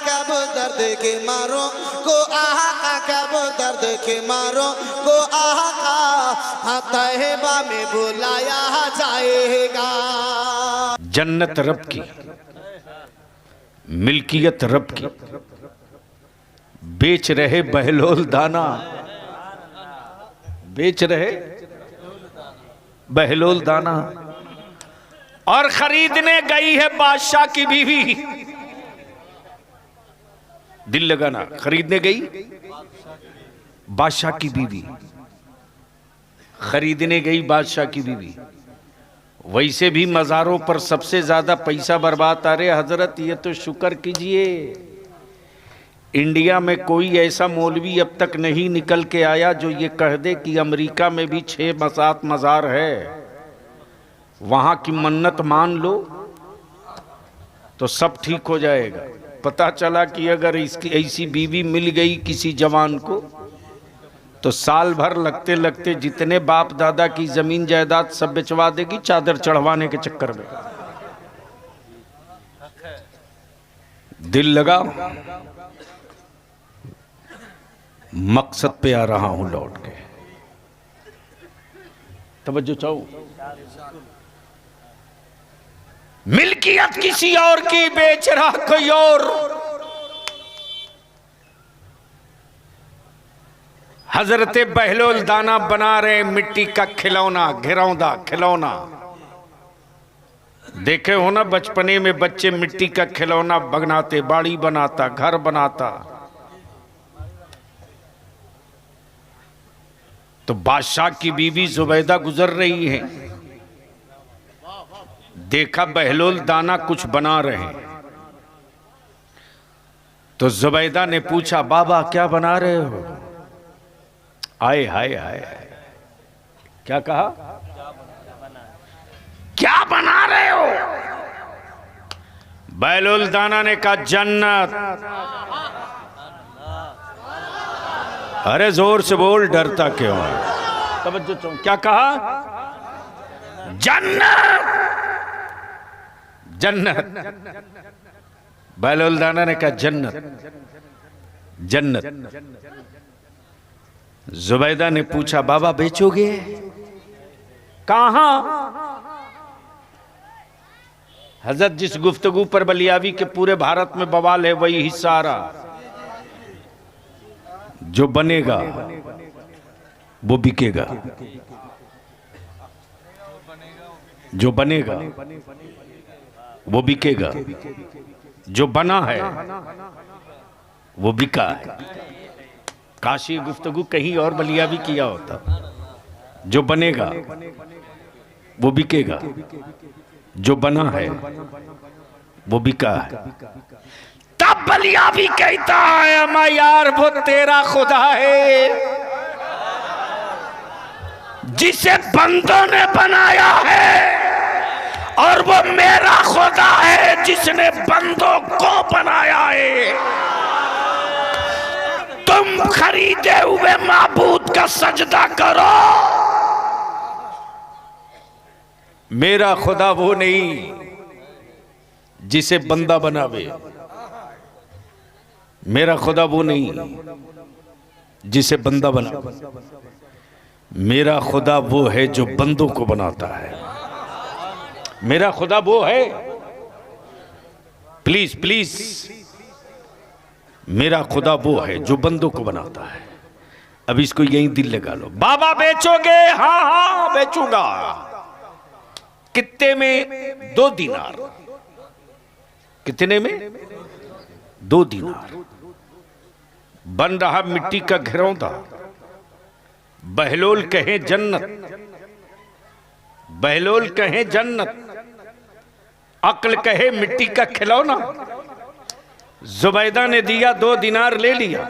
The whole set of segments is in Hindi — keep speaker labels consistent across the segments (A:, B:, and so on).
A: कब दर्द के मारो को आका कब दर्द के मारो को आका हाँ तहबा में बुलाया जाएगा।
B: जन्नत रब की, मिल्कियत रब की, बेच रहे बहलोल दाना, बेच रहे बहलोल दाना, और खरीदने गई है बादशाह की बीवी। दिल लगाना, खरीदने गई बादशाह की बीवी, खरीदने गई बादशाह की बीवी। वैसे भी मज़ारों पर सबसे ज्यादा पैसा बर्बाद आ रहे हजरत, ये तो शुक्र कीजिए इंडिया में कोई ऐसा मौलवी अब तक नहीं निकल के आया जो ये कह दे कि अमेरिका में भी 6-7 मज़ार है, वहां की मन्नत मान लो तो सब ठीक हो जाएगा। पता चला कि अगर इसकी ऐसी बीवी मिल गई किसी जवान को तो साल भर लगते लगते जितने बाप दादा की जमीन जायदाद सब बेचवा देगी चादर चढ़वाने के चक्कर में। दिल लगा, मकसद पे आ रहा हूं लौट के। तवज्जो चाहो, मिल्कियत किसी और की बेच रहा कोई और। हजरत बहलोल दाना बना रहे मिट्टी का खिलौना, घिरौंदा खिलौना। देखे हो ना बचपने में बच्चे मिट्टी का खिलौना बनाते, बाड़ी बनाता, घर बनाता। तो बादशाह की बीवी जुबैदा गुजर रही है, देखा बहलोल दाना कुछ बना रहे हैं, तो जुबैदा ने पूछा बाबा क्या बना रहे हो? आए हाय हाय, क्या कहा? क्या बना रहे हो? बहलोल दाना ने कहा जन्नत। अरे जोर से बोल, डरता क्यों है? तवज्जो तो क्या कहा? जन्नत, जन्नत। बहलोल दाना ने कहा जन्नत, जन्नत। जुबैदा ने पूछा बाबा बेचोगे? कहां? हजरत जिस गुफ्तगू पर बलियावी के पूरे भारत में बवाल है वही हिस्सा आ रहा। जो बनेगा वो बिकेगा, जो बनेगा वो बिकेगा, जो बना है वो बिका है। काश ये गुफ्तगू कहीं और बलियावी किया होता। जो बनेगा वो बिकेगा, जो बना है वो बिका है। तब बलियावी कहता है अमा यार वो तेरा खुदा है जिसे बंदों ने बनाया है, और वो मेरा खुदा है जिसने बंदों को बनाया है। तुम खरीदे हुए माबूद का सजदा करो। मेरा खुदा वो नहीं जिसे बंदा बनावे, मेरा खुदा वो नहीं जिसे बंदा बना, मेरा खुदा वो है जो बंदों को बनाता है। मेरा खुदा वो है, प्लीज प्लीज, मेरा खुदा वो है जो बंदों को बनाता है। अब इसको यहीं दिल लगा लो। बाबा बेचोगे? हाँ हाँ बेचूंगा। कितने में? 2 दीनार। कितने में? 2 दीनार। बन रहा मिट्टी का घिरौंदा। बहलोल कहे जन्नत, बहलोल कहे जन्नत, अक्ल कहे मिट्टी का खिलौना। जुबैदा ने दिया, 2 दीनार ले लिया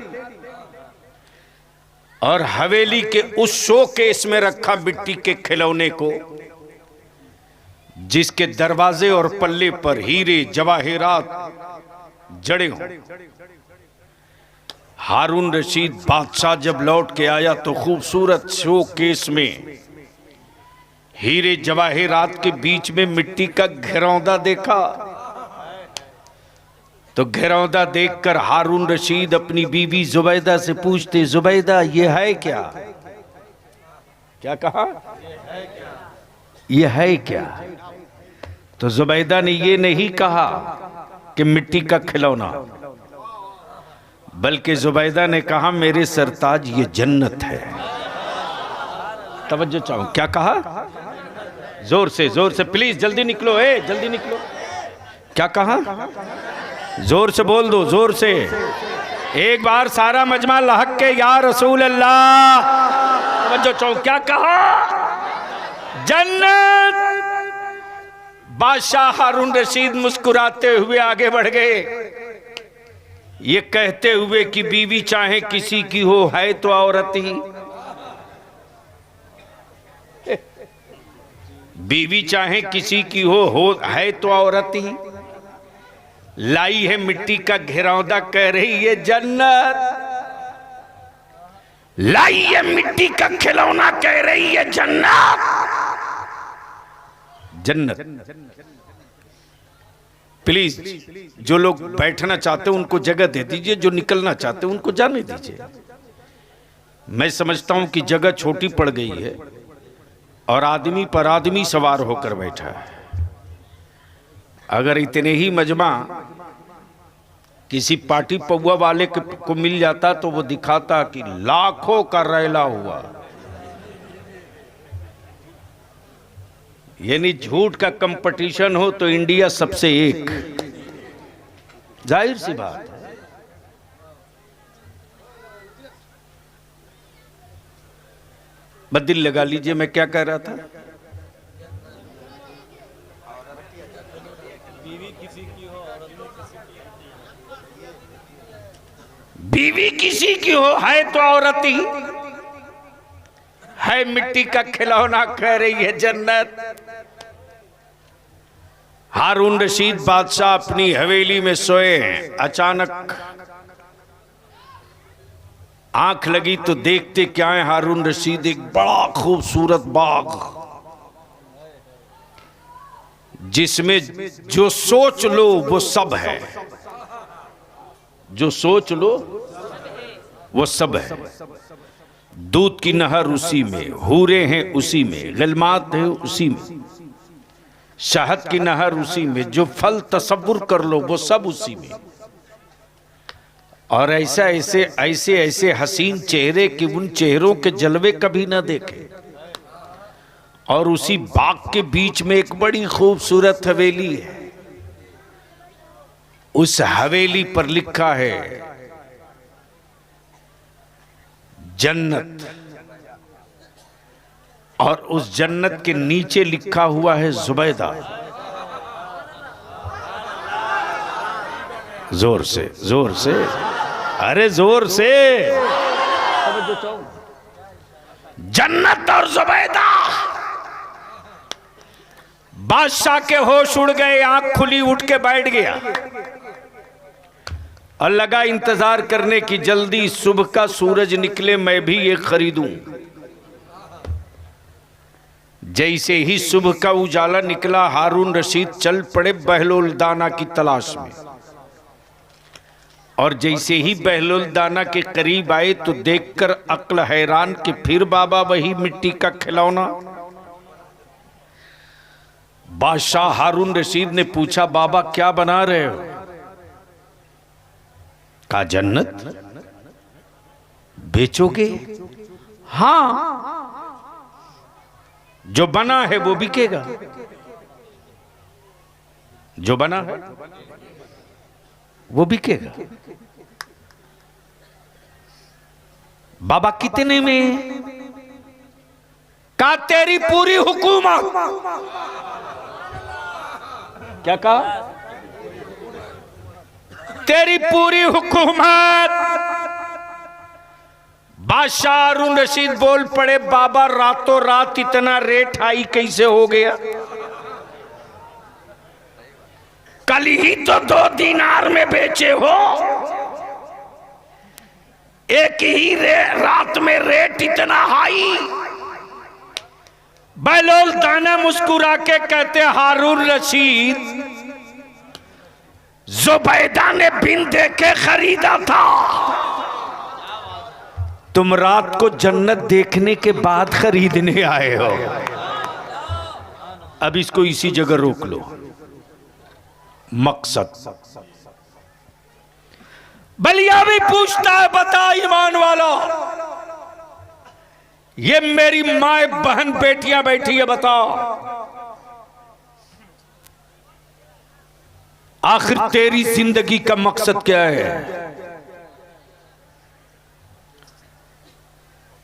B: और हवेली के उस शोकेस में रखा मिट्टी के खिलौने को, जिसके दरवाजे और पल्ले पर हीरे जवाहिरात जड़े हों। हारून रशीद बादशाह जब लौट के आया तो खूबसूरत शोकेस में हीरे जवाहिरात के बीच में मिट्टी का घिरौंदा देखा तो घिरौंदा देखकर हारून रशीद अपनी बीवी जुबैदा से पूछते, जुबैदा ये है क्या? क्या कहा? ये है क्या? तो जुबैदा ने ये नहीं कहा कि मिट्टी का खिलौना, बल्कि जुबैदा ने कहा मेरे सरताज ये जन्नत है। तवज्जो चाहूं, क्या कहा? जोर से प्लीज, जल्दी निकलो, जल्दी निकलो। क्या कहा? जोर से बोल दो, जोर से एक बार सारा मजमा लहक के या रसूल अल्लाह। तवज्जो चाहूं, क्या कहा? जन्नत। बादशाह हारून रशीद मुस्कुराते हुए आगे बढ़ गए, ये कहते हुए कि बीवी चाहे किसी की हो, है तो औरत ही। बीवी चाहे किसी की हो है तो औरत ही। लाई है मिट्टी का घिरौंदा, कह रही है जन्नत। लाई है मिट्टी का खिलौना, कह रही है जन्नत। जन्नत। प्लीज जो लोग बैठना चाहते हैं उनको जगह दे दीजिए, जो निकलना चाहते हैं उनको जाने दीजिए। मैं समझता हूं कि जगह छोटी पड़ गई है और आदमी पर आदमी सवार होकर बैठा है। अगर इतने ही मजमा किसी पार्टी पौवा वाले को मिल जाता तो वो दिखाता कि लाखों का रैला हुआ। यानी झूठ का कंपटीशन हो तो इंडिया सबसे एक, जाहिर सी बात है। बस दिल लगा लीजिए, मैं क्या कह रहा था? बीवी किसी की हो, है तो औरत ही। है मिट्टी का खिलौना, कह रही है जन्नत। हारून रशीद बादशाह अपनी हवेली में सोए हैं। अचानक आंख लगी तो देखते क्या है, हारून रशीद एक बड़ा खूबसूरत बाग, जिसमें जो सोच लो वो सब है। जो सोच लो वो सब है। दूध की नहर उसी में, हूरे हैं उसी में, गिलमात है उसी में, शहद की नहर उसी में, जो फल तसव्वुर कर लो वो सब उसी में। और ऐसे हसीन चेहरे कि उन चेहरों के जलवे कभी ना देखे। और उसी बाग के बीच में एक बड़ी खूबसूरत हवेली है। उस हवेली पर लिखा है जन्नत, और उस जन्नत के नीचे लिखा हुआ है जुबैदा। जोर से, अरे जोर से। जन्नत और जुबैदा। बादशाह के होश उड़ गए, आंख खुली, उठ के बैठ गया और लगा इंतजार करने की। जल्दी सुबह का सूरज निकले, मैं भी ये खरीदूं। जैसे ही सुबह का उजाला निकला, हारून रशीद चल पड़े बहलोल दाना की तलाश में। और जैसे ही बहलोल दाना के करीब आए तो देखकर अक्ल हैरान कि फिर बाबा वही मिट्टी का खिलौना। बादशाह हारून रशीद ने पूछा, बाबा क्या बना रहे हो? कहा जन्नत बेचोगे? हाँ, जो बना है वो बिकेगा। जो बना है वो बिकेगा। बाबा कितने में? कहा तेरी पूरी हुकूमत। क्या कहा? तेरी पूरी हुकूमत। बादशाह हारून रशीद बोल पड़े, बाबा रातों रात इतना रेट हाई कैसे हो गया? कल ही तो 2 दीनार में बेचे हो, एक ही रात में रेट इतना हाई। बहलोल दाना मुस्कुरा के कहते, हारून रशीद जुबैदा ने बिन देखे खरीदा था। तुम रात को जन्नत देखने के बाद खरीदने आए हो। अब इसको इसी जगह रोक लो। मकसद बलिया भी पूछता है, बता ईमान वाला, ये मेरी माए बहन बेटियां बैठी है, बता आखिर तेरी जिंदगी का मकसद क्या है?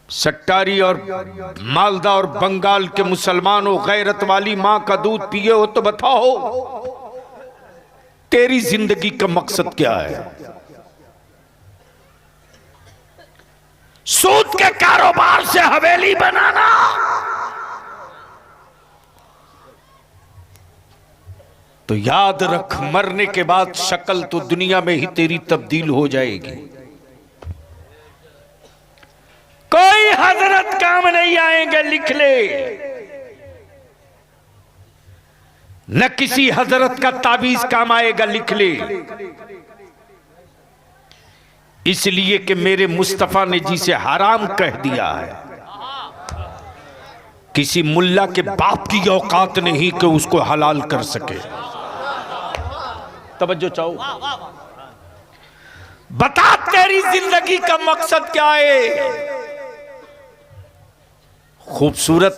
B: सट्टारी और मालदा और बंगाल के मुसलमानों, गैरत वाली मां का दूध पिए हो तो बताओ तेरी जिंदगी का मकसद क्या है? सूद के कारोबार से हवेली बनाना, तो याद रख मरने के बाद शक्ल तो दुनिया में ही तेरी तब्दील हो जाएगी। कोई हजरत काम नहीं आएंगे, लिख ले। न किसी हजरत का ताबीज काम आएगा, लिख ले। इसलिए कि मेरे मुस्तफा ने जिसे हराम कह दिया है, किसी मुल्ला के बाप की औकात नहीं कि उसको हलाल कर सके। तवज्जो चाहो, बता तेरी जिंदगी का मकसद क्या है? खूबसूरत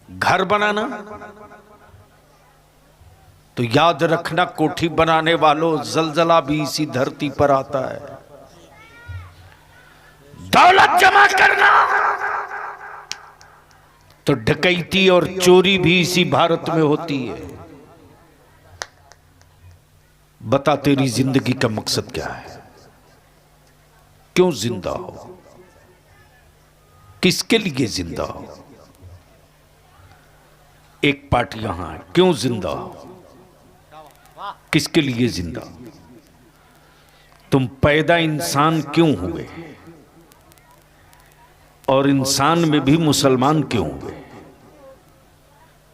B: घर बनाना, तो याद रखना कोठी बनाने वालों, जलजला भी इसी धरती पर आता है। दौलत जमा करना, तो डकैती और चोरी भी इसी भारत में होती है। बता तेरी जिंदगी का मकसद क्या है? क्यों जिंदा हो? किसके लिए जिंदा हो? एक पार्ट यहां है, क्यों जिंदा हो? किसके लिए जिंदा? तुम पैदा इंसान क्यों हुए? और इंसान में भी मुसलमान क्यों हुए?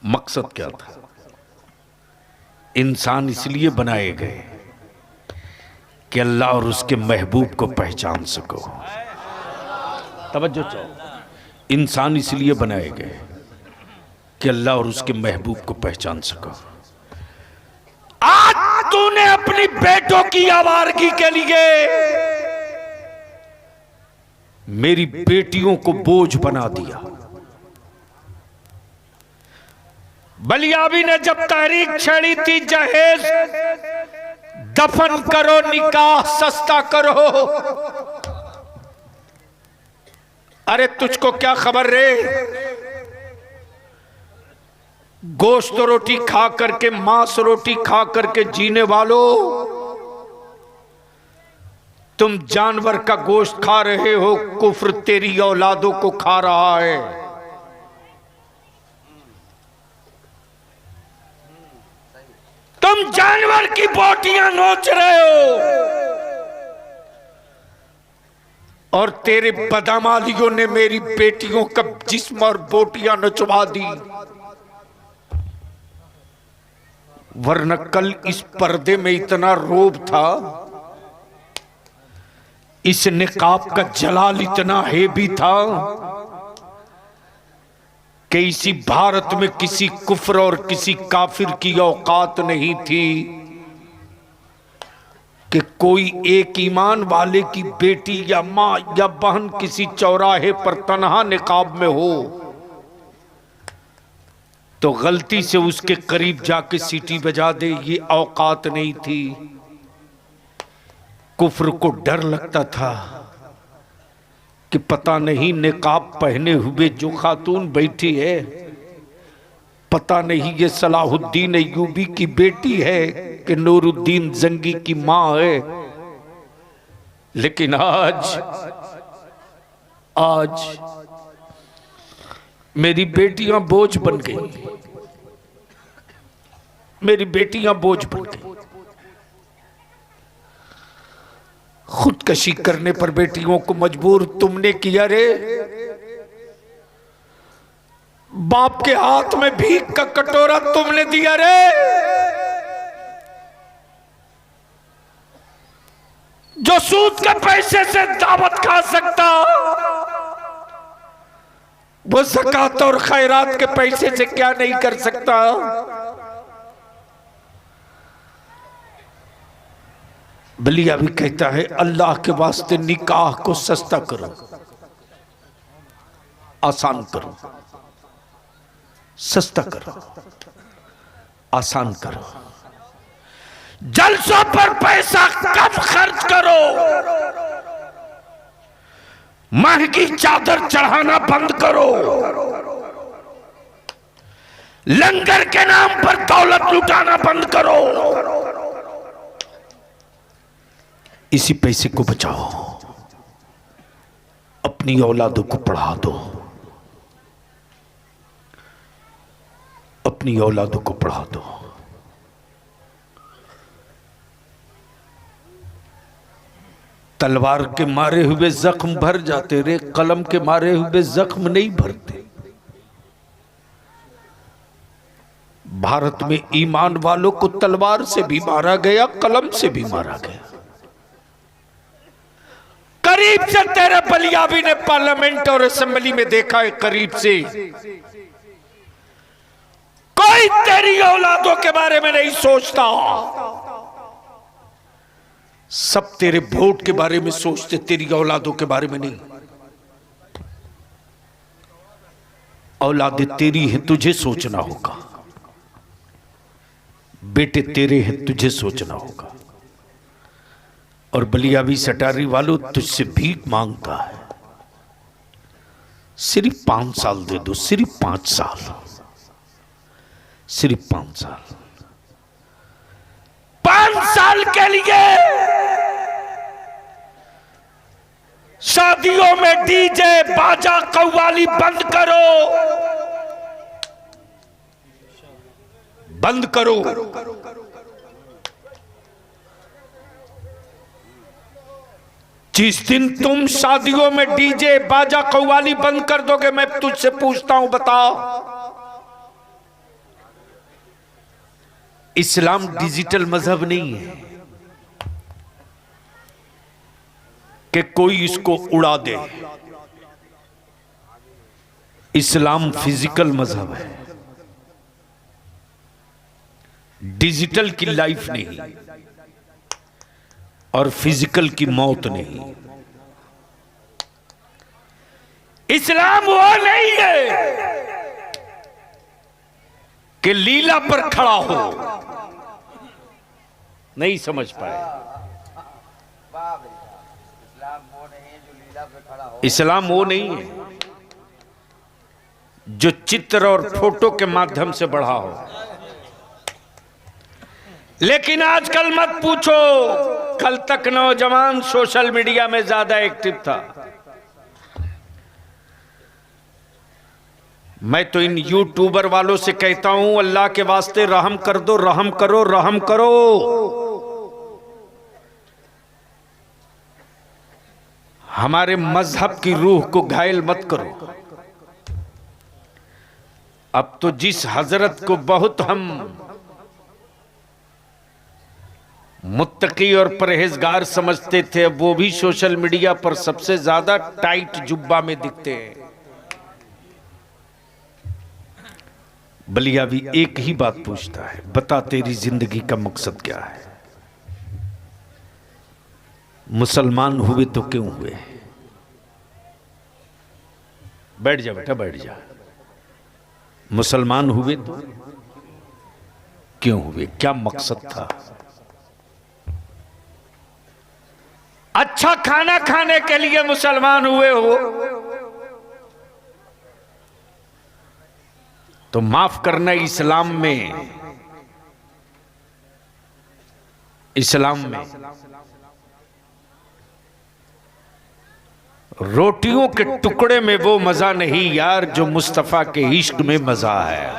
B: मकसद क्या था? इंसान इसलिए बनाए गए कि अल्लाह और उसके महबूब को पहचान सको। तवज्जो चाहो, इंसान इसलिए बनाए गए कि अल्लाह और उसके महबूब को पहचान सको। आज तूने अपनी बेटों की आवारगी के लिए मेरी बेटियों को बोझ बना दिया। बलियाबी ने जब तहरीक छेड़ी थी, जहेज दफन करो, निकाह सस्ता करो, अरे तुझको क्या खबर रे? गोश्त रोटी खा करके, मांस रोटी खा करके जीने वालों, तुम जानवर का गोश्त खा रहे हो। कुफ्र तेरी औलादों को खा रहा है। तुम जानवर की बोटियां नोच रहे हो और तेरे बदमालियों ने मेरी बेटियों का जिस्म और बोटियां नचवा दी। वरना कल इस पर्दे में इतना रोब था, इस निकाब का जलाल इतना हेवी था कि इसी भारत में किसी कुफ्र और किसी काफिर की औकात नहीं थी कि कोई एक ईमान वाले की बेटी या मां या बहन किसी चौराहे पर तन्हा निकाब में हो तो गलती से उसके करीब जाके सीटी बजा दे, ये औकात नहीं थी। कुफ्र को डर लगता था कि पता नहीं निकाब पहने हुए जो खातून बैठी है, पता नहीं ये सलाहुद्दीन अय्यूबी की बेटी है कि नूरुद्दीन जंगी की मां है। लेकिन आज मेरी बेटियां बोझ बन गई, मेरी बेटियां बोझ बन गई। खुदकशी करने पर बेटियों को मजबूर तुमने किया रे। बाप के हाथ में भीख का कटोरा तुमने दिया रे। जो सूद के पैसे से दावत खा सकता वो ज़कात और खैरात के पैसे से क्या नहीं कर सकता। बलिया भी कहता है अल्लाह के वास्ते निकाह को सस्ता करो, आसान करो, सस्ता करो, आसान करो। जलसों पर पैसा कम खर्च करो, महंगी चादर चढ़ाना बंद करो, लंगर के नाम पर दौलत लुटाना बंद करो। इसी पैसे को बचाओ, अपनी औलादों को पढ़ा दो, अपनी औलादों को पढ़ा दो। तलवार के मारे हुए जख्म भर जाते रे, कलम के मारे हुए जख्म नहीं भरते। भारत में ईमान वालों को तलवार से भी मारा गया, कलम से भी मारा गया। करीब से तेरे बलियाबी ने पार्लियामेंट और असेंबली में देखा है, करीब से कोई तेरी औलादों के बारे में नहीं सोचता, सब तेरे वोट के बारे में सोचते, तेरी औलादों के बारे में नहीं। औलादे तेरी है, तुझे सोचना होगा। बेटे तेरे हैं, तुझे सोचना होगा। और बलियाबी सटारी वालों तुझसे भीख मांगता है, सिर्फ 5 साल दे दो, सिर्फ 5 साल, सिर्फ 5 साल। 5 साल के लिए शादियों में डीजे बाजा कव्वाली बंद करो, बंद करो। जिस दिन तुम शादियों में डीजे बाजा कव्वाली बंद कर दोगे, मैं तुझसे पूछता हूं, बता, इस्लाम डिजिटल मजहब नहीं है कि कोई इसको उड़ा दे। इस्लाम फिजिकल मजहब है, डिजिटल की लाइफ नहीं और फिजिकल की मौत नहीं। इस्लाम वो नहीं है कि लीला पर खड़ा हो। नहीं समझ पाए? इस्लाम वो नहीं है जो चित्र और फोटो के माध्यम से बढ़ा हो। लेकिन आजकल मत पूछो, कल तक नौजवान सोशल मीडिया में ज्यादा एक्टिव था। मैं तो इन यूट्यूबर वालों से कहता हूं, अल्लाह के वास्ते रहम कर दो, रहम करो, रहम करो। हमारे मजहब की रूह को घायल मत करो। अब तो जिस हजरत को बहुत हम मुत्तकी और परहेजगार समझते थे, अब वो भी सोशल मीडिया पर सबसे ज्यादा टाइट जुब्बा में दिखते हैं। बलियाबी एक ही बात पूछता है, बता तेरी जिंदगी का मकसद क्या है? मुसलमान हुए तो क्यों हुए? बैठ जा बेटा, बैठ जा। मुसलमान हुए तो क्यों हुए? क्या मकसद था? अच्छा खाना खाने के लिए मुसलमान हुए हो तो माफ करना, इस्लाम में रोटियों के टुकड़े में वो मजा नहीं यार जो मुस्तफा के इश्क में मजा है।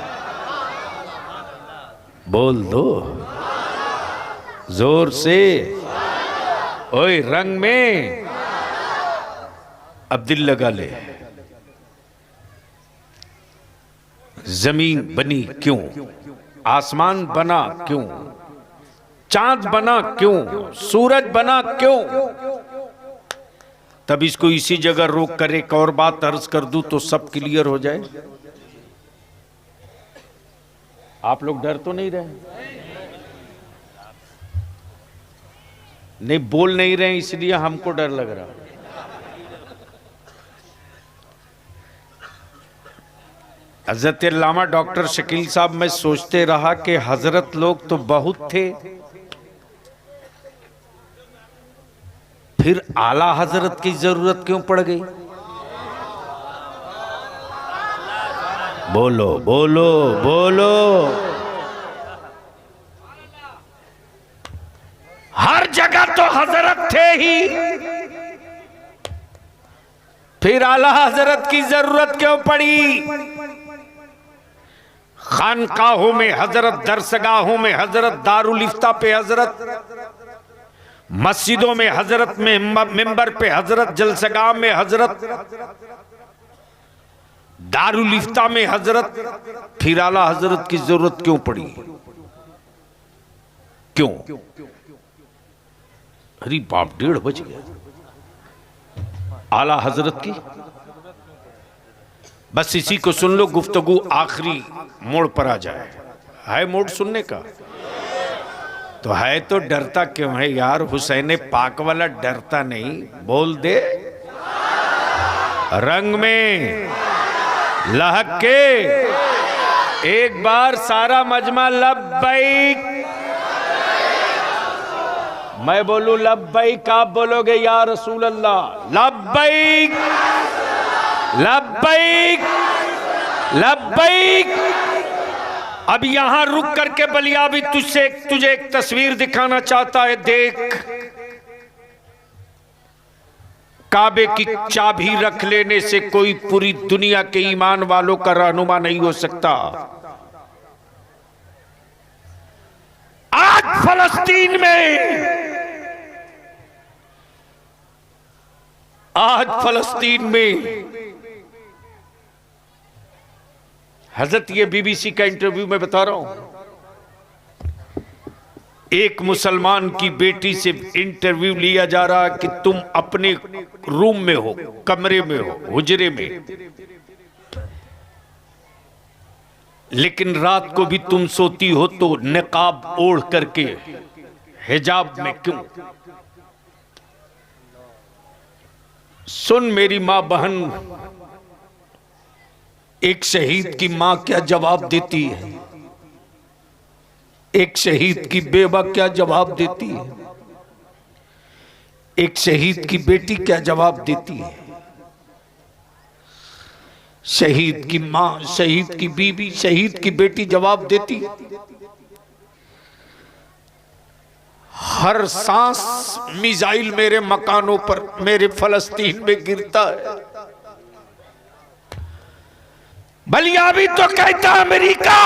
B: बोल दो जोर से, ओए रंग में अब दिल लगा ले। जमीन बनी क्यों? आसमान बना क्यों? चांद बना क्यों, सूरज बना क्यों। तब इसको इसी जगह रोक कर एक और बात अर्ज कर दूं तो सब क्लियर हो जाए। आप लोग डर तो नहीं रहे? नहीं बोल नहीं रहे इसलिए हमको डर लग रहा। हजरत अल्लामा डॉक्टर शकील साहब, मैं सोचते रहा कि हजरत लोग तो बहुत थे, फिर आला हजरत की जरूरत क्यों पड़ गई? बोलो बोलो बोलो। हर जगह तो हजरत थे ही, फिर आला हजरत की जरूरत क्यों पड़ी? खानकाहों में हजरत, दरसगाहों में हजरत, दारुल इफ्ता पे हजरत, मस्जिदों में हजरत, में मिंबर पे हजरत, जलसगाह में हजरत, दारुल इफ्ता में हजरत, फिर आला हजरत की जरूरत क्यों पड़ी? क्यों? अरे बाप, 1:30 बज गया। आला हजरत की बस इसी को सुन लो, गुफ्तगू आखिरी मोड़ पर आ जाए। है मोड़ सुनने का? तो है तो डरता क्यों है यार? हुसैन पाक वाला डरता नहीं, बोल दे रंग में लहक के एक बार सारा मजमा लब्बैक। मैं बोलू लब्बैक, आप बोलोगे या रसूल अल्लाह? लब्बैक लब्बैक लब्बैक। अब यहां रुक करके बलिया भी तुझे एक तस्वीर दिखाना चाहता है। देख, काबे की चाबी रख लेने से कोई पूरी दुनिया के ईमान वालों का रहनुमा नहीं हो सकता। आज फलस्तीन में हजरत, ये बीबीसी का इंटरव्यू में बता रहा हूं, एक मुसलमान की बेटी से इंटरव्यू लिया जा रहा है कि तुम अपने रूम में हो, कमरे में हो, हुजरे में, लेकिन रात को भी तुम सोती हो तो निकाब ओढ़ करके हिजाब में क्यों? सुन मेरी मां बहन, एक शहीद की मां क्या जवाब देती है, एक शहीद की बेवा क्या जवाब देती है, एक शहीद की बेटी क्या जवाब देती है, शहीद की मां, शहीद की बीवी, शहीद की बेटी जवाब देती है। हर सांस मिसाइल मेरे मकानों पर, मेरे फलस्तीन में गिरता है। बलिया भी तो कहता अमेरिका,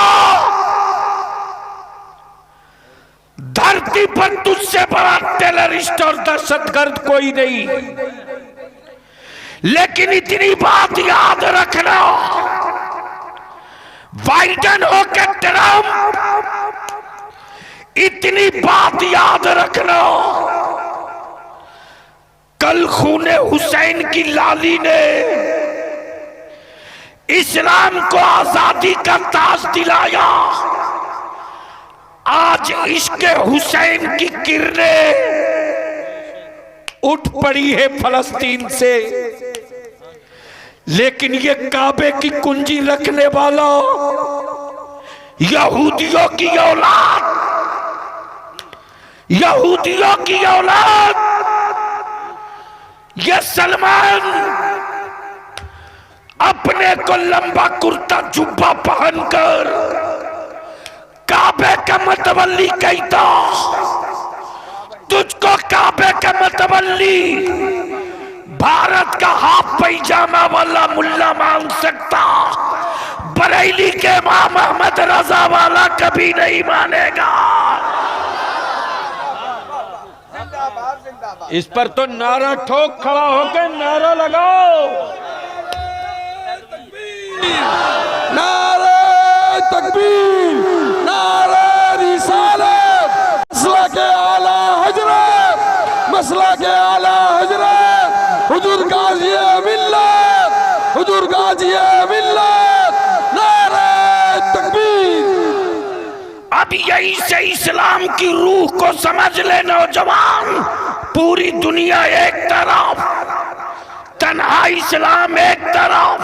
B: धरती पर तुझसे बड़ा टेररिस्ट और दहशतगर्द कोई नहीं। लेकिन इतनी बात याद रखना, बाइडेन हो के ट्रम्प, इतनी बात याद रखना, कल खूने हुसैन की लाली ने इस्लाम को आजादी का ताज दिलाया। आज इश्क हुसैन की किरणें उठ पड़ी है फलस्तीन से, लेकिन ये काबे की कुंजी रखने वाला यहूदियों की औलाद, यहूदियों की औलाद, ये सलमान अपने को लंबा कुर्ता जुब्बा पहनकर काबे का मतवल्ली कहता, तुझको काबे का मतवल्ली भारत का हाफ पैजामा वाला मुल्ला मान सकता, बरेली के इमाम अहमद रजा वाला कभी नहीं मानेगा। इस पर तो नारा ठोक, खड़ा होकर नारा लगाओ, नारे तकबीर, नारे रिसालत।
C: मसला के आला हजरत, मसला के आला हजरत हुजूर गाजी मिल्लत, हुजूर गाजी मिल्लत, नारे तकबीर।
B: अब यही से इस्लाम की रूह को समझ ले नौजवान। पूरी दुनिया एक तरफ, तन्हा इस्लाम एक तरफ,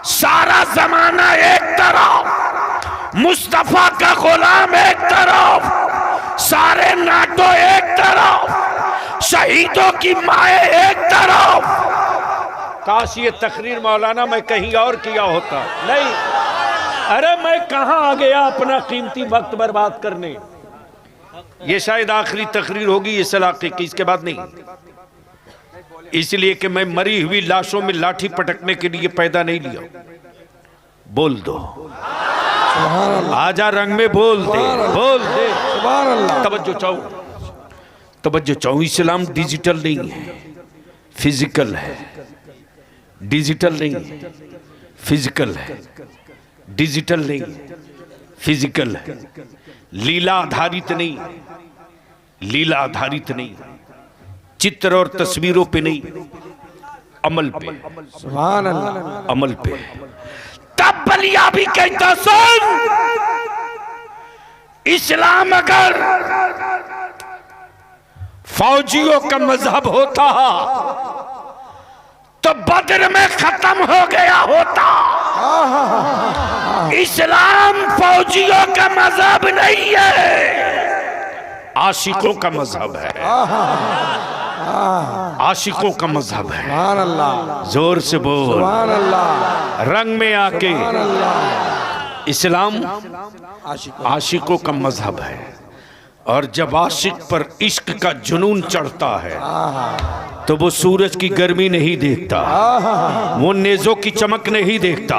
B: सारा जमाना एक तरफ, मुस्तफा का गुलाम एक तरफ, सारे नाटो एक तरफ, शहीदों की माए एक तरफ। काश ये तकरीर मौलाना मैं कहीं और किया होता। नहीं, अरे मैं कहां आ गया अपना कीमती वक्त बर्बाद करने। ये शायद आखिरी तकरीर होगी इस इलाके की, इसके बाद नहीं। इसलिए कि मैं मरी हुई लाशों में लाठी पटकने के लिए पैदा नहीं लिया। बोल दो आजा रंग में, बोल दे, बोल दे। तवज्जो चाहो, तवज्जो चाहो। इस्लाम डिजिटल नहीं है, फिजिकल है। डिजिटल नहीं है, फिजिकल है। डिजिटल नहीं, फिजिकल है। लीला आधारित नहीं, लीला आधारित नहीं, चित्र और तस्वीरों पे नहीं, अमल पे।
C: सुभान अल्लाह,
B: अमल पे। तब बलिया भी कहता सुन, इस्लाम अगर फौजियों का मजहब होता तो बद्र में खत्म हो गया होता। इस्लाम फौजियों का मजहब नहीं है, आशिकों का मजहब है। आशिकों का मजहब है।
C: सुभान अल्लाह,
B: जोर से बोल।
C: सुभान अल्लाह,
B: रंग में आके इस्लाम
C: आशिक
B: आशिकों का मजहब है। और जब आशिक पर इश्क का जुनून चढ़ता है तो वो सूरज की गर्मी नहीं देखता, वो नेजों की चमक नहीं देखता,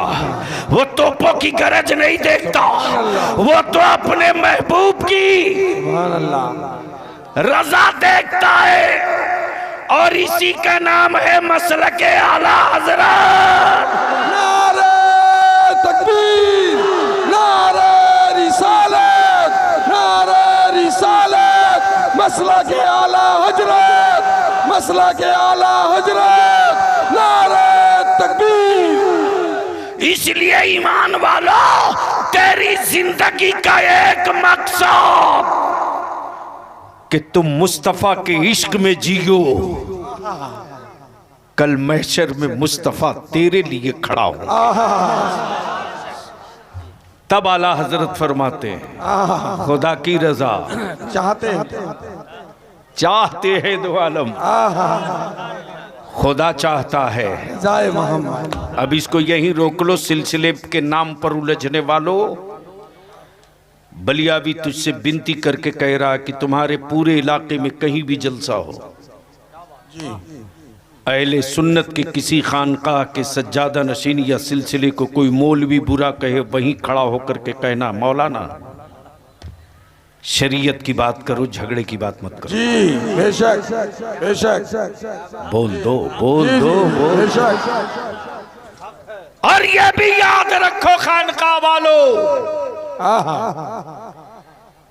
B: वो तोपों की गरज नहीं देखता, वो तो अपने महबूब की
C: सुभान अल्लाह
B: रजा देखता है। और इसी का नाम है मसलके आला हजरत।
C: नारे तकबीर, नारे रिसालत, नारे रिसालत, मसला के आला हजरत, मसला के आला हजरत, नारे तकबीर।
B: इसलिए ईमान वालों, तेरी जिंदगी का एक मकसद कि तुम मुस्तफा के इश्क में जियो। कल महशर में मुस्तफा तेरे लिए खड़ा हो। तब आला हजरत फरमाते हैं खुदा की रजा
C: चाहते
B: चाहते हैं दो आलम, खुदा चाहता है।
C: जाए मोहम्मद।
B: अब इसको यहीं रोक लो। सिलसिले के नाम पर उलझने वालों, बलियावी तुझसे विनती करके कह रहा है कि तुम्हारे पूरे इलाके में कहीं भी जलसा हो, अहले सुन्नत के किसी खानकाह के सज्जादा नशीन या सिलसिले को कोई मौलवी बुरा कहे, वहीं खड़ा होकर के कहना मौलाना शरीयत की बात करो, झगड़े की बात मत करो।
C: जी बेशक, बेशक,
B: बोल दो, बोल दो, बोल।
C: बेशक।
B: और ये भी याद रखो खानकाह वालों,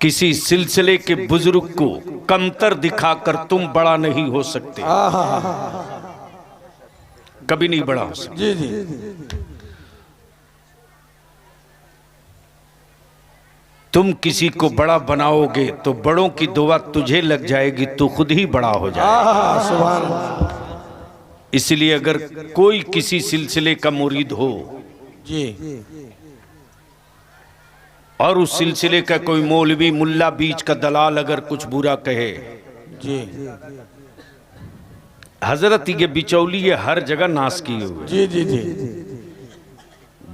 B: किसी सिलसिले के बुजुर्ग को कमतर दिखाकर तुम बड़ा नहीं हो सकते, कभी नहीं बड़ा हो सकते।
C: जी जी,
B: तुम किसी को बड़ा बनाओगे तो बड़ों की दुआ तुझे लग जाएगी, तू खुद ही बड़ा हो जाएगा।
C: सुभान अल्लाह।
B: इसलिए अगर कोई किसी सिलसिले का मुरीद हो
C: जी,
B: और उस सिलसिले का कोई मौलवी मुल्ला बीच का दलाल अगर कुछ बुरा कहे,
C: जी
B: हजरत ये बिचौली ये हर जगह नाश किए हुए।
C: जी जी जी,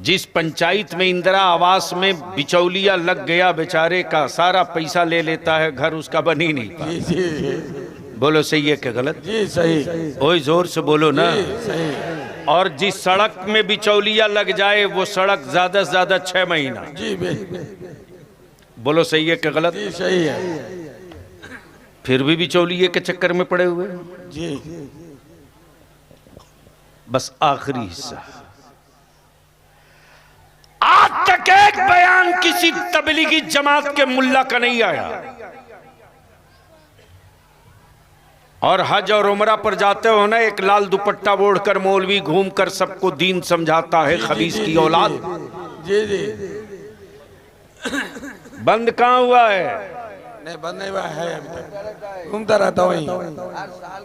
B: जिस पंचायत में इंदिरा आवास में बिचौलिया लग गया, बेचारे का सारा पैसा ले लेता है, घर उसका बन ही नहीं पाता।
C: जी जी,
B: बोलो सही है कि गलत?
C: जी सही,
B: ओए जोर से बोलो ना।
C: सही।
B: और जिस सड़क में बिचौलिया लग जाए वो सड़क ज्यादा से ज्यादा 6 महीना।
C: जी
B: बोलो सही है कि गलत?
C: जी सही है।
B: फिर भी बिचौलिए के चक्कर में पड़े हुए।
C: जी
B: बस आखिरी हिस्सा, आज तक एक बयान किसी तबलीगी जमात के मुल्ला का नहीं आया और हज और उमरा पर जाते हो ना, एक लाल दुपट्टा ओढ़कर मौलवी घूमकर सबको दीन समझाता है, खबीस की औलाद।
C: जी जी
B: बंद कहाँ हुआ है?
C: नहीं बंद नहीं हुआ है, अभी तक घूमता रहता वही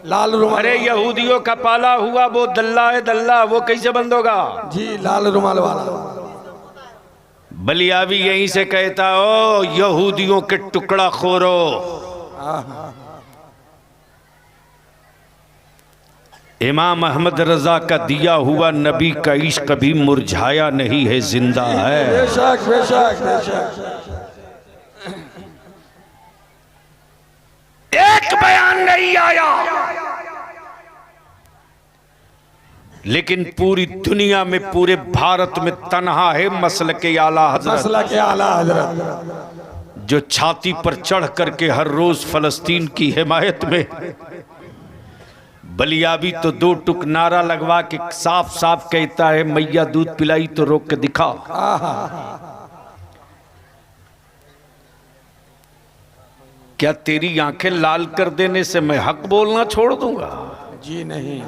C: लाल रुमाल।
B: अरे यहूदियों का पाला हुआ वो दल्ला है, दल्ला, वो कैसे बंद होगा?
C: जी लाल रुमाल वाला।
B: बलियावी यहीं से कहता हो, यहूदियों के टुकड़ा खोरो। इमाम अहमद रजा का दिया हुआ नबी का इश्क कभी मुरझाया नहीं है, जिंदा है।
C: बेशक बेशक बेशक।
B: एक बयान नहीं आया, लेकिन पूरी दुनिया में, पूरे भारत में तन्हा है मसलके आला हजरत,
C: मसलके आला हजरत,
B: जो छाती पर चढ़ करके हर रोज फलस्तीन की हिमायत में। बलियाबी तो दो टुक नारा लगवा के साफ साफ कहता है, मैया दूध पिलाई तो रोक के दिखा। क्या तेरी आंखें लाल कर देने से मैं हक बोलना छोड़ दूंगा?
C: जी नहीं।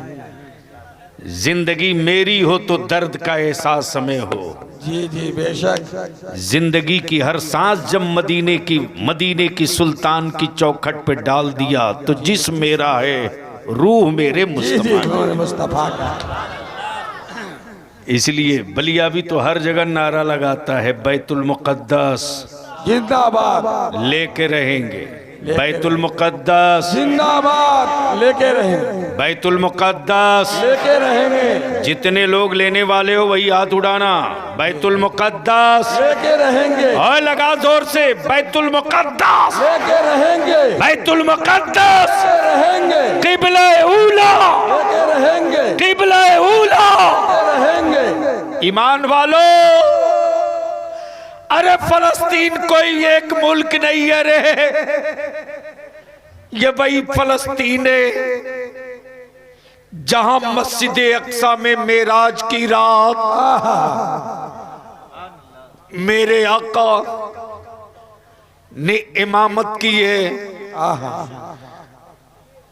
B: जिंदगी मेरी हो तो दर्द का एहसास हमें हो।
C: जी जी बेशक।
B: जिंदगी की हर सांस जब मदीने की सुल्तान की चौखट पे डाल दिया, तो जिस्म मेरा है, रूह मेरे
C: मुस्तफा का।
B: इसलिए बलियाबी तो हर जगह नारा लगाता है, बैतुल मुक़द्दस
C: जिंदाबाद
B: लेके रहेंगे, बैतुल मुक़द्दस
C: जिंदाबाद लेके रहेंगे,
B: बैतुल मुक़द्दस
C: लेके रहेंगे।
B: जितने लोग लेने वाले हो वही हाथ उड़ाना, बैतुल मुक़द्दस
C: लेके रहेंगे।
B: और लगा जोर से, बैतुल मुक़द्दस
C: लेके रहेंगे,
B: बैतुल मुक़द्दस
C: रहेंगे,
B: क़िबला ऊला,
C: लेके रहेंगे,
B: क़िबला ऊला,
C: रहेंगे।
B: ईमान वालों, अरे फलस्तीन कोई एक मुल्क नहीं है रे, ये वही फलस्तीन है जहां मस्जिद अक्सा में मेराज की रात मेरे आका ने इमामत की है,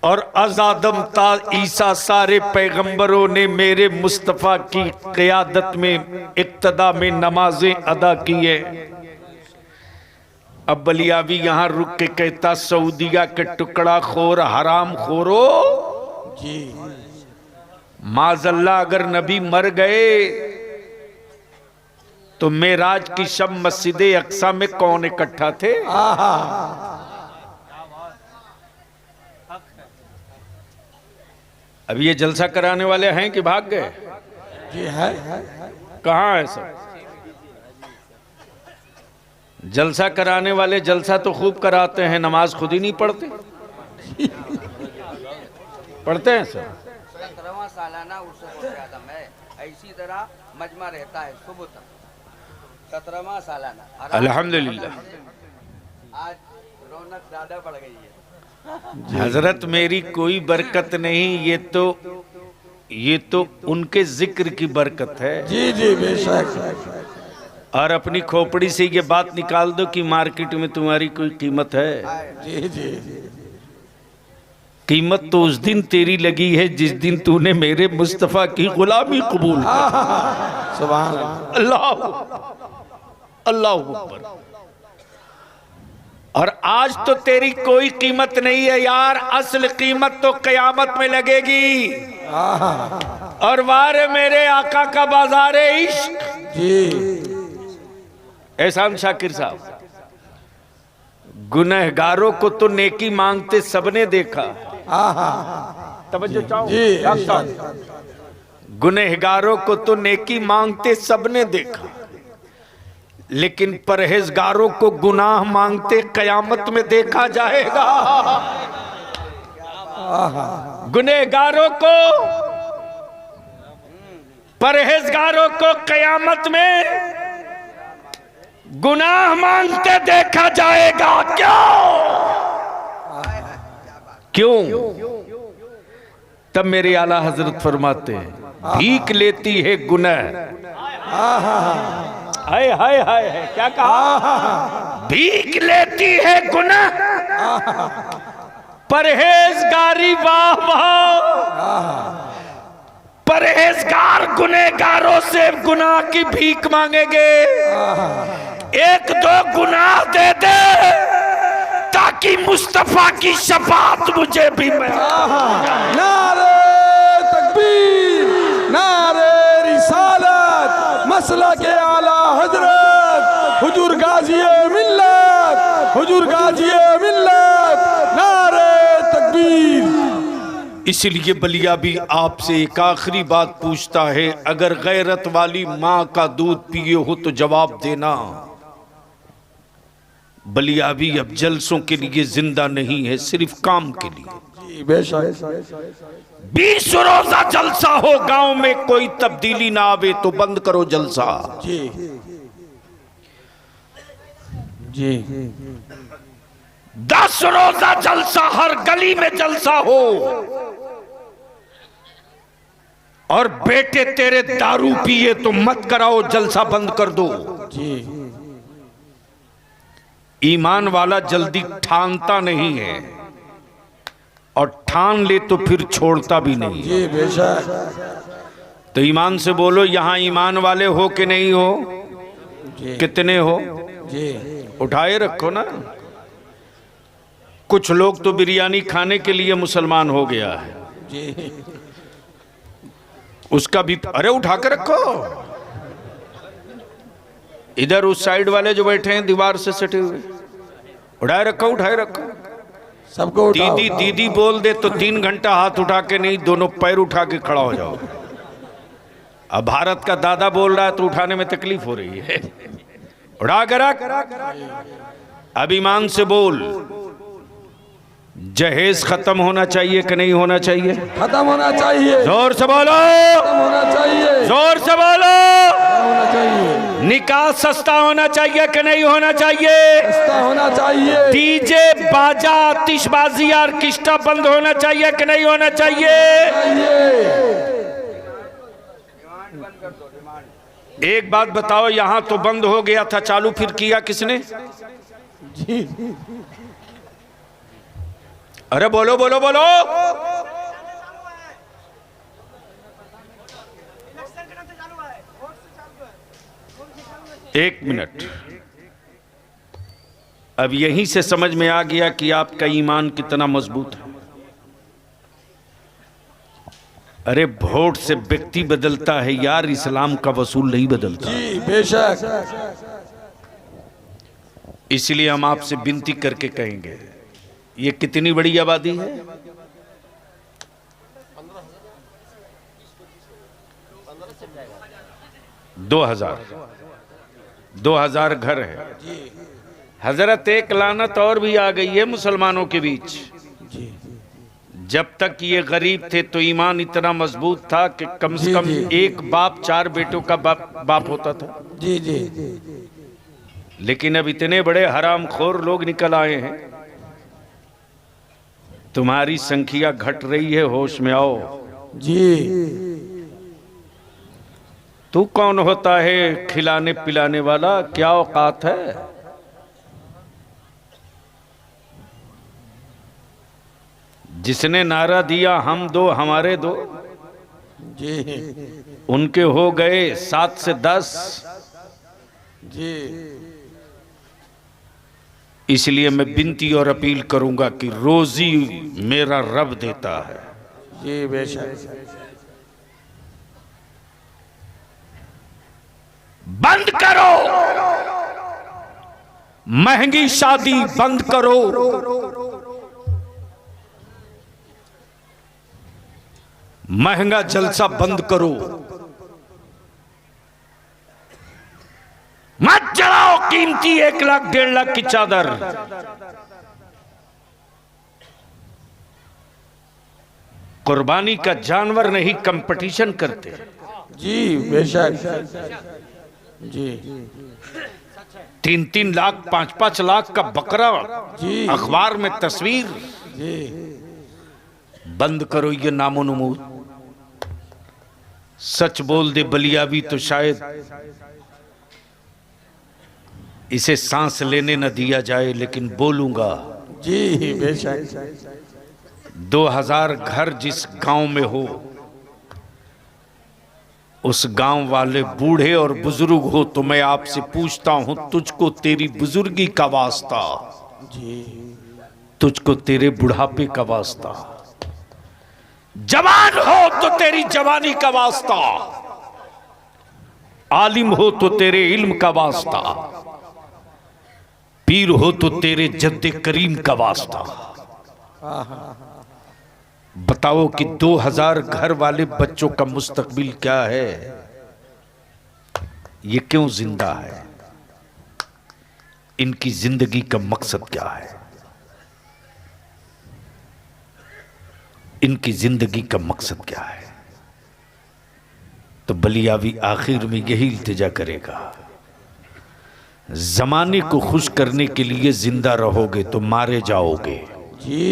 B: और अज़ादम ता ईसा सारे पैगंबरों ने मेरे मुस्तफ़ा की क़ियादत में इक्तदा में नमाजें अदा की है। अब बलियावी यहाँ रुक के कहता, सऊदिया के टुकड़ा खोर, हराम खोरो
C: जी।
B: माज़ल्ला अगर नबी मर गए तो मेराज की शब मस्जिद अक्सा में कौन इकट्ठा थे? अब ये जलसा कराने वाले हैं कि भाग गए?
C: जी है।
B: कहाँ है सब? जलसा कराने वाले जलसा तो खूब कराते हैं, नमाज खुद ही नहीं पढ़ते। पढ़ते हैं सर?
D: 17वां सालाना उर्स आदम है, इसी तरह मजमा रहता है सुबह तक। 17वां सालाना
B: अल्हम्दुलिल्लाह।
D: आज रौनक ज्यादा बढ़ गई है।
B: हजरत मेरी कोई बरकत नहीं, ये तो उनके जिक्र की बरकत है।
C: जी जी बेशक।
B: और अपनी खोपड़ी से ये बात निकाल दो कि मार्केट में तुम्हारी कोई कीमत है?
C: जी जी।
B: कीमत तो उस दिन तेरी लगी है जिस दिन तूने मेरे मुस्तफा की गुलामी कबूल की।
C: सुभान
B: अल्लाह अल्लाह अकबर। और आज तो तेरी कोई कीमत नहीं है यार, असल कीमत तो कयामत में लगेगी। और वारे मेरे आका का बाजार इश्क।
C: जी।
B: एहसान शाकिर साहब, गुनहगारों को तो नेकी मांगते सबने देखा। तवज्जो चाहो
C: जी।
B: गुनहगारों को तो नेकी मांगते सबने देखा, लेकिन परहेजगारों को गुनाह मांगते कयामत में देखा जाएगा। गुनहगारों को, परहेजगारों को कयामत में गुनाह मांगते देखा जाएगा। क्यों? तब मेरे आला हजरत फरमाते हैं, भीख लेती है गुनाह। हाय हाय हाय, क्या कहा? भीख लेती है गुनाह परहेजगारी वाह वाह, परहेजगार गुनहगारों से गुनाह की भीख मांगेंगे। एक दो गुनाह दे दे ताकि मुस्तफा की शफाअत मुझे भी मिले।
C: नारे तकबीर, नारे रिसालत, मसला के आला हजरत हुजूर गाज़ी मिल्लत, हुजूर गाज़ी मिल्लत, नारे तकबीर।
B: इसलिए बलिया भी आपसे एक आखिरी बात पूछता है, अगर गैरत वाली माँ का दूध पिए हो तो जवाब देना। बलिया भी अब जलसों के लिए जिंदा नहीं है, सिर्फ काम के लिए।
C: बेशक
B: 20 रोजा जलसा हो, गांव में कोई तब्दीली ना आवे तो बंद करो जलसा।
C: जी जी
B: 10 रोजा जलसा, हर गली में जलसा हो। और बेटे तेरे दारू पिए तो मत कराओ, जलसा बंद कर दो।
C: जी
B: ईमान वाला जल्दी ठानता नहीं है, और ठान ले तो फिर छोड़ता भी नहीं।
C: जी बेशक।
B: तो ईमान से बोलो, यहां ईमान वाले हो कि नहीं हो?
C: जी
B: कितने हो?
C: जी
B: उठाए रखो ना। कुछ लोग तो बिरयानी खाने के लिए मुसलमान हो गया है,
C: जी
B: उसका भी अरे उठा के रखो। इधर उस साइड वाले जो बैठे हैं दीवार से सटे हुए, उठाए रखो, उठाए रखो।
C: सबको उठाओ।
B: दीदी दीदी बोल दे तो 3 घंटा हाथ उठा के नहीं, दोनों पैर उठा के खड़ा हो जाओ। अब भारत का दादा बोल रहा है तो उठाने में तकलीफ हो रही है। उठा के रख। अब ईमान से बोल, जहेज खत्म होना चाहिए कि नहीं होना चाहिए?
C: खत्म होना चाहिए,
B: जोर से बोलो,
C: खत्म होना चाहिए,
B: जोर से बोलो।
C: खत्म होना चाहिए,
B: निकाह सस्ता होना चाहिए कि नहीं होना चाहिए?
C: सस्ता होना चाहिए,
B: डीजे बाजा आतिशबाजी ऑर्केस्ट्रा बंद होना चाहिए कि नहीं होना चाहिए? एक बात बताओ, यहां तो बंद हो गया था, चालू फिर किया किसने?
C: जी
B: अरे बोलो बोलो बोलो। एक मिनट, अब यहीं से समझ में आ गया कि आपका ईमान कितना मजबूत है। अरे वोट से व्यक्ति बदलता है यार, इस्लाम का वसूल नहीं बदलता।
C: जी बेशक।
B: इसलिए हम आपसे विनती करके कहेंगे, ये कितनी बड़ी आबादी है? 2000 घर है। हजरत एक लानत और भी आ गई है मुसलमानों के बीच। जब तक ये गरीब थे तो ईमान इतना मजबूत था कि कम से कम एक बाप 4 बेटों का बाप होता था।
C: जी जी
B: लेकिन अब इतने बड़े हरामखोर लोग निकल आए हैं, तुम्हारी संख्या घट रही है, होश में आओ।
C: जी
B: तू कौन होता है खिलाने पिलाने वाला? क्या औकात है? जिसने नारा दिया हम दो हमारे दो,
C: जी
B: उनके हो गए 7 से 10।
C: जी
B: इसलिए मैं विनती और अपील करूंगा कि रोजी मेरा रब देता है।
C: जी बेशक।
B: बंद करो महंगी शादी, बंद करो महंगा जलसा, बंद करो। मत जलाओ कीमती 1 लाख 1.5 लाख की चादर। कुर्बानी का जानवर नहीं कंपटीशन करते।
C: जी बेशक। जी
B: 3-3 लाख 5-5 लाख का बकरा,
C: जी
B: अखबार में तस्वीर।
C: जी
B: बंद करो ये नामो नमूद। सच बोल दे बलिया भी तो शायद इसे सांस लेने न दिया जाए, लेकिन बोलूंगा।
C: जी बेशक।
B: 2000 घर जिस गांव में हो, उस गांव वाले बूढ़े और बुजुर्ग हो, तो मैं आपसे पूछता हूं, तुझको तेरी बुजुर्गी का वास्ता, तुझको तेरे बुढ़ापे का वास्ता, जवान हो तो तेरी जवानी का वास्ता, आलिम हो तो तेरे इल्म का वास्ता, पीर हो तो तेरे जद्दे करीम का वास्ता। बताओ कि 2000 घर वाले बच्चों का मुस्तकबिल क्या है, ये क्यों जिंदा है, इनकी जिंदगी का मकसद क्या है, इनकी जिंदगी का मकसद क्या है। तो बलियावी आखिर में यही इल्तिजा करेगा, जमाने को खुश करने के लिए जिंदा रहोगे तो मारे जाओगे
C: जी,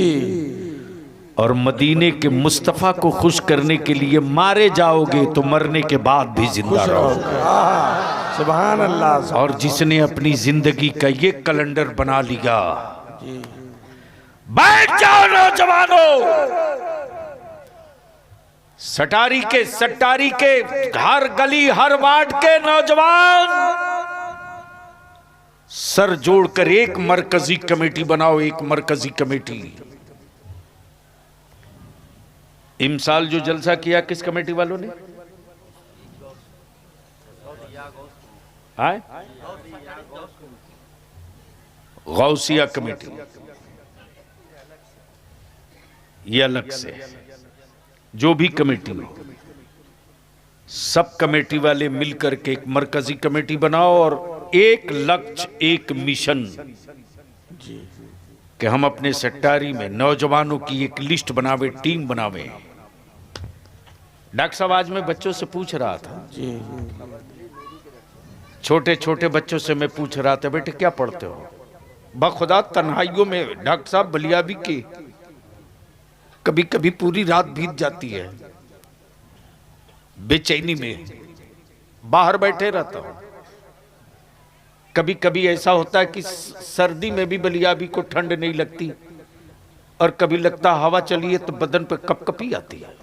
B: और मदीने के मुस्तफ़ा को खुश करने के लिए मारे जाओगे तो मरने के बाद भी जिंदा रहोगे।
C: सुभान अल्लाह।
B: और जिसने अपनी जिंदगी का ये कैलेंडर बना लिया, बैठ जाओ नौजवानों, सटारी के सट्टारी के हर गली हर वार्ड के नौजवान सर जोड़कर एक मरकजी कमेटी बनाओ, एक मरकजी कमेटी। इमसाल जो जलसा किया किस कमेटी वालों ने? गौसिया कमेटी, ये अलग से, जो भी कमेटी हो, सब कमेटी वाले मिलकर के एक मरकजी कमेटी बनाओ और एक लक्ष्य एक मिशन कि हम अपने सट्टारी में नौजवानों की एक लिस्ट बनावे, टीम बनावे। डॉक्टर साहब आज मैं बच्चों से पूछ रहा था, छोटे छोटे बच्चों से मैं पूछ रहा था, बेटे क्या पढ़ते हो? बखुदा तन्हाइयों में डॉक्टर साहब बलियाबी की कभी कभी पूरी रात बीत जाती है, बेचैनी में बाहर बैठे रहता हूं। कभी कभी ऐसा होता है कि सर्दी में भी बलियाबी को ठंड नहीं लगती, और कभी लगता हवा चली है तो बदन पे कपकपी आती है।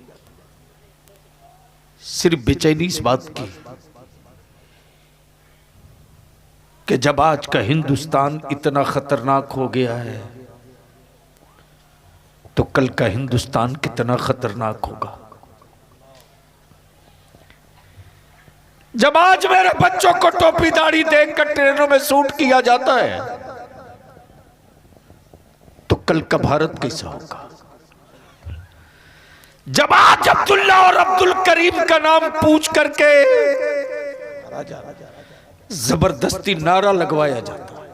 B: सिर्फ बेचैनी इस बात की कि जब आज का हिंदुस्तान इतना खतरनाक हो गया है, तो कल का हिंदुस्तान कितना खतरनाक होगा। जब आज मेरे बच्चों को टोपी दाढ़ी देखकर ट्रेनों में शूट किया जाता है, तो कल का भारत कैसा होगा। जब आज अब्दुल्ला और अब्दुल करीम का नाम पूछ करके जबरदस्ती नारा लगवाया जाता है,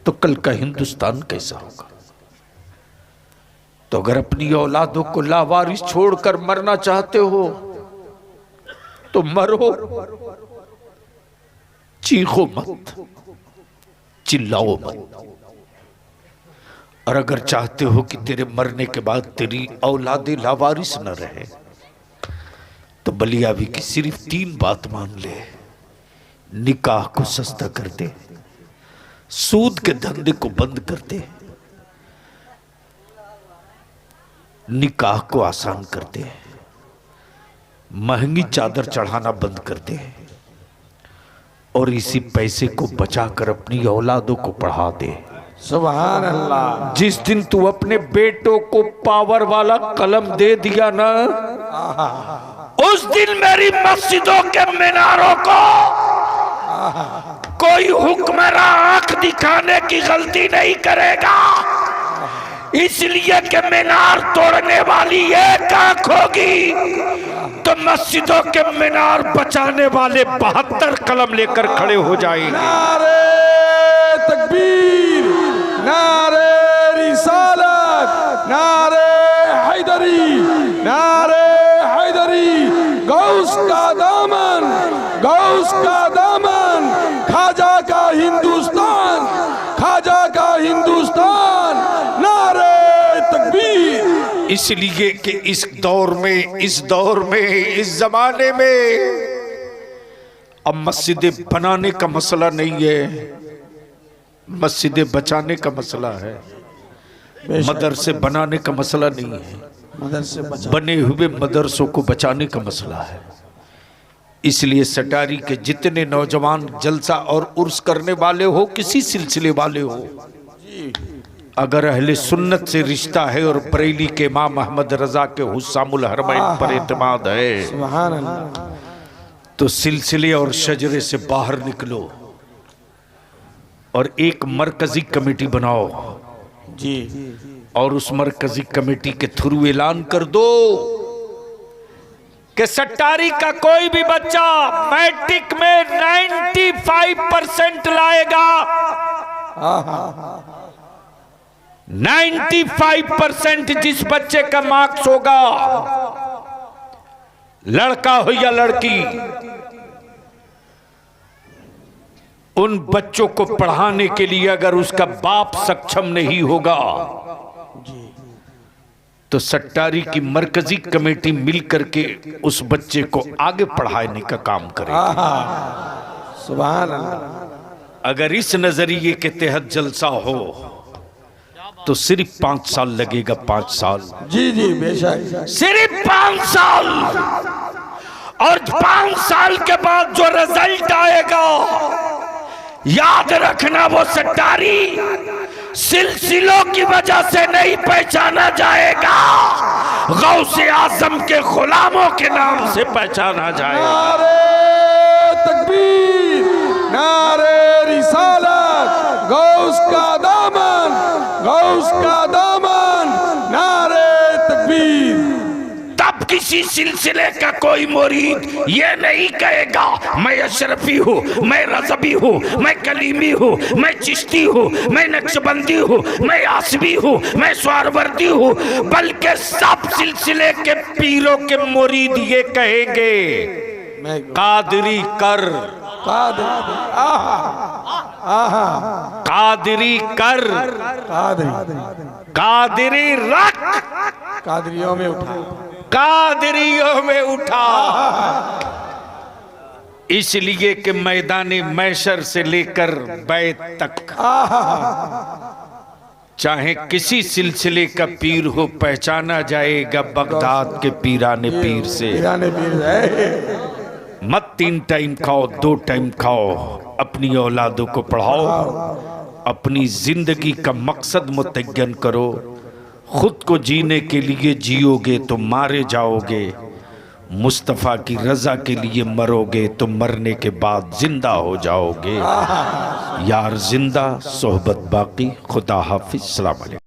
B: तो कल का हिंदुस्तान कैसा होगा। तो अगर अपनी औलादों को लावारिस छोड़कर मरना चाहते हो तो मरो, चीखो मत, चिल्लाओ मत। और अगर चाहते हो कि तेरे मरने के बाद तेरी औलादे लावारिस न रहे, तो बलियावी की सिर्फ 3 बात मान ले। निकाह को सस्ता कर दे, सूद के धंधे को बंद कर दे, निकाह को आसान कर दे, महंगी चादर चढ़ाना बंद कर दे, और इसी पैसे को बचाकर अपनी औलादों को पढ़ा दे।
C: सुभान अल्लाह।
B: जिस दिन तू अपने बेटों को पावर वाला कलम दे दिया ना, उस दिन मेरी मस्जिदों के मीनारों को कोई हुक्मरान आंख दिखाने की गलती नहीं करेगा, इसलिए कि मीनार तोड़ने वाली एक आंख होगी तो मस्जिदों के मीनार बचाने वाले 72 कलम लेकर खड़े हो जाएंगे।
C: नारे तकबीर, नारे रिसालत, नारे हैदरी, नारे हैदरी। गौस का दामन, गौस का दामन, खाजा का हिंदुस्तान, खाजा का हिंदुस्तान। नारे तकबीर।
B: इसलिए कि इस दौर में, इस जमाने में अब मस्जिदें बनाने का मसला नहीं है, मस्जिदें बचाने का मसला है। मदरसे बनाने का मसला नहीं है,
C: मदरसे बचा
B: बने हुए मदरसों को बचाने का मसला है। इसलिए सटारी के जितने नौजवान जलसा और उर्स करने वाले हो, किसी सिलसिले वाले हो, अगर अहले सुन्नत से रिश्ता है और बरेली के इमाम अहमद रजा के हुस्सामुल हरमैन पर एतमाद है,
C: सुभान अल्लाह,
B: तो सिलसिले और शजरे से बाहर निकलो और एक मरकजी कमेटी बनाओ
C: जी,
B: और उस मरकजी कमेटी के थ्रू ऐलान कर दो कि सट्टारी का कोई भी बच्चा मैट्रिक में 95% लाएगा, 95% जिस बच्चे का मार्क्स होगा, लड़का हो या लड़की, उन बच्चों को पढ़ाने के लिए अगर उसका बाप सक्षम नहीं होगा तो सट्टारी की मरकजी कमेटी मिलकर के उस बच्चे को आगे पढ़ाने का काम करेगी।
C: सुभान अल्लाह।
B: अगर इस नजरिए के तहत जलसा हो तो सिर्फ 5 साल लगेगा, 5 साल,
C: जी जी बेशक,
B: सिर्फ 5 साल, और 5 साल के बाद जो रिजल्ट आएगा, याद रखना वो सट्टारी सिलसिलों की वजह से नहीं पहचाना जाएगा, गौसे आजम के गुलामों के नाम से पहचाना जाएगा।
C: नारे तकबीर, नारे रिसालत, गौस का दामन, गौस का दामन, नारे तकबीर।
B: तब किसी सिलसिले का कोई मुरीद ये नहीं कहेगा मैं अशरफी हूँ, मैं रज़बी हूँ, मैं कलीमी हूँ, मैं चिश्ती हूँ, मैं नक्शबंदी हूँ, मैं आसवी हूँ, मैं स्वारवर्दी हूँ, बल्कि सब सिलसिले के पीरों के मुरीद ये कहेंगे कादरी कर, कादरी कर, कादरी रख,
C: कादरियों में उठा,
B: कादरियों में उठा। इसलिए कि मैदानी मैशर से लेकर बैत तक चाहे किसी सिलसिले का पीर हो, पहचाना जाएगा बगदाद के पीराने पीर से।
C: पीराने पीर है।
B: मत 3 टाइम खाओ, 2 टाइम खाओ, अपनी औलादों को पढ़ाओ, अपनी जिंदगी का मकसद मुतय्यन करो। खुद को जीने के लिए जियोगे तो मारे जाओगे, मुस्तफ़ा की रज़ा के लिए मरोगे तो मरने के बाद जिंदा हो जाओगे। यार जिंदा, सोहबत बाकी। खुदा हाफिज़। सलाम अलैकुम।